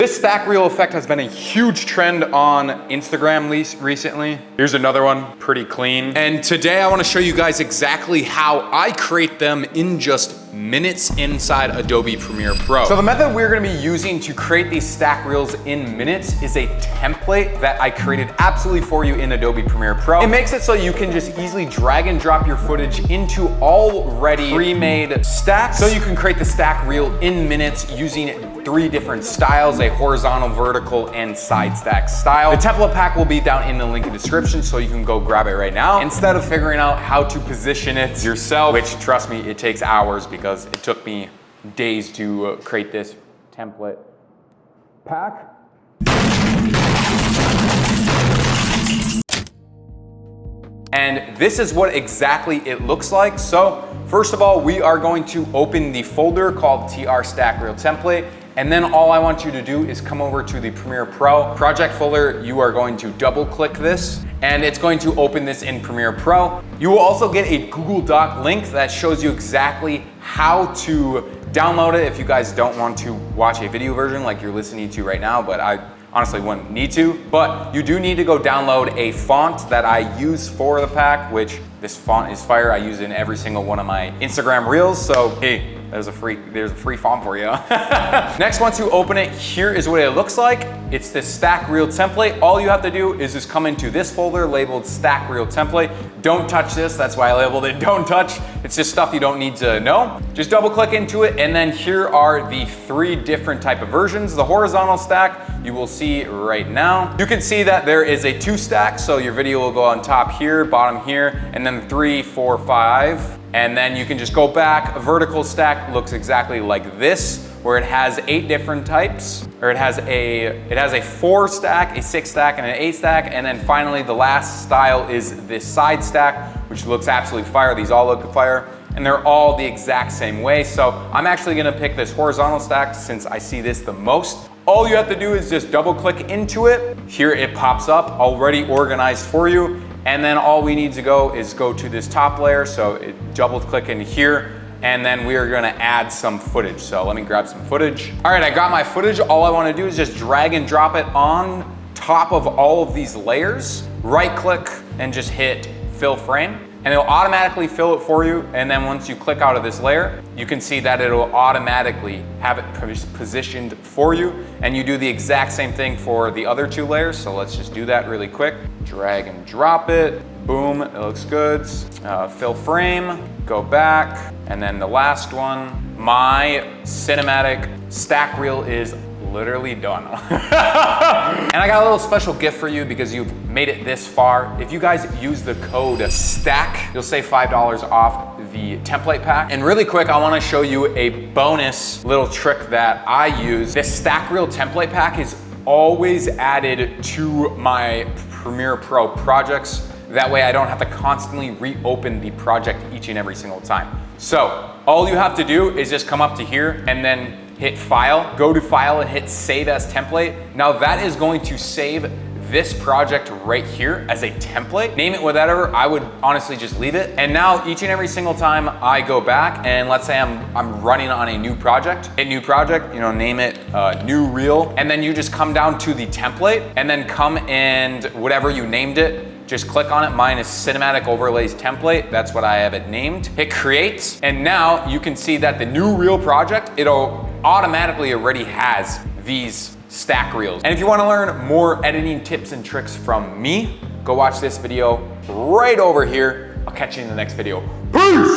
This stack reel effect has been a huge trend on Instagram recently. Here's another one, pretty clean. And today I wanna show you guys exactly how I create them in just minutes inside Adobe Premiere Pro. So the method we're gonna be using to create these stack reels in minutes is a template that I created absolutely for you in Adobe Premiere Pro. It makes it so you can just easily drag and drop your footage into already pre-made stacks. So you can create the stack reel in minutes using 3 different styles, a horizontal, vertical, and side stack style. The template pack will be down in the link in the description so you can go grab it right now. Instead of figuring out how to position it yourself, which trust me, it takes hours because it took me days to create this template pack. And this is what exactly it looks like. So first of all, we are going to open the folder called TR Stack Reel Template. And then all I want you to do is come over to the Premiere Pro project folder. You are going to double click this and it's going to open this in Premiere Pro. You will also get a Google Doc link that shows you exactly how to download it if you guys don't want to watch a video version like you're listening to right now, but I honestly wouldn't need to. But you do need to go download a font that I use for the pack, which this font is fire. I use it in every single one of my Instagram reels. So hey, there's a free font for you. Next, once you open it, here is what it looks like. It's this stack reel template. All you have to do is just come into this folder labeled stack reel template. Don't touch this, that's why I labeled it don't touch. It's just stuff you don't need to know. Just double click into it, and then here are the 3 different type of versions. The horizontal stack, you will see right now. You can see that there is a 2 stack, so your video will go on top here, bottom here, and then 3, 4, 5. And then you can just go back. A vertical stack looks exactly like this, where it has 8 different types, or it has a 4 stack, a 6 stack, and an 8 stack. And then finally, the last style is this side stack, which looks absolutely fire. These all look fire, and they're all the exact same way. So I'm actually gonna pick this horizontal stack since I see this the most. All you have to do is just double click into it. Here it pops up, already organized for you. And then all we need to go is go to this top layer. So double click in here, and then we are gonna add some footage. So let me grab some footage. All right, I got my footage. All I wanna do is just drag and drop it on top of all of these layers. Right click and just hit fill frame. And it'll automatically fill it for you. And then once you click out of this layer, you can see that it'll automatically have it positioned for you. And you do the exact same thing for the other 2 layers. So let's just do that really quick. Drag and drop it. Boom, it looks good. Fill frame, go back. And then the last one, my cinematic stack reel is literally done. And I got a little special gift for you because you've made it this far. If you guys use the code STACK, you'll save $5 off the template pack. And really quick, I wanna show you a bonus little trick that I use. This stack reel template pack is always added to my Premiere Pro projects. That way I don't have to constantly reopen the project each and every single time. So all you have to do is just come up to here and then hit File, go to File and hit Save as Template. Now that is going to save this project right here as a template. Name it whatever, I would honestly just leave it. And now each and every single time I go back and let's say I'm running on a new project, hit new project, you know, name it new reel. And then you just come down to the template and then come and whatever you named it, just click on it. Mine is Cinematic Overlays Template. That's what I have it named. Hit Create. And now you can see that the new reel project, it'll automatically already has these stack reels. And if you wanna learn more editing tips and tricks from me, go watch this video right over here. I'll catch you in the next video.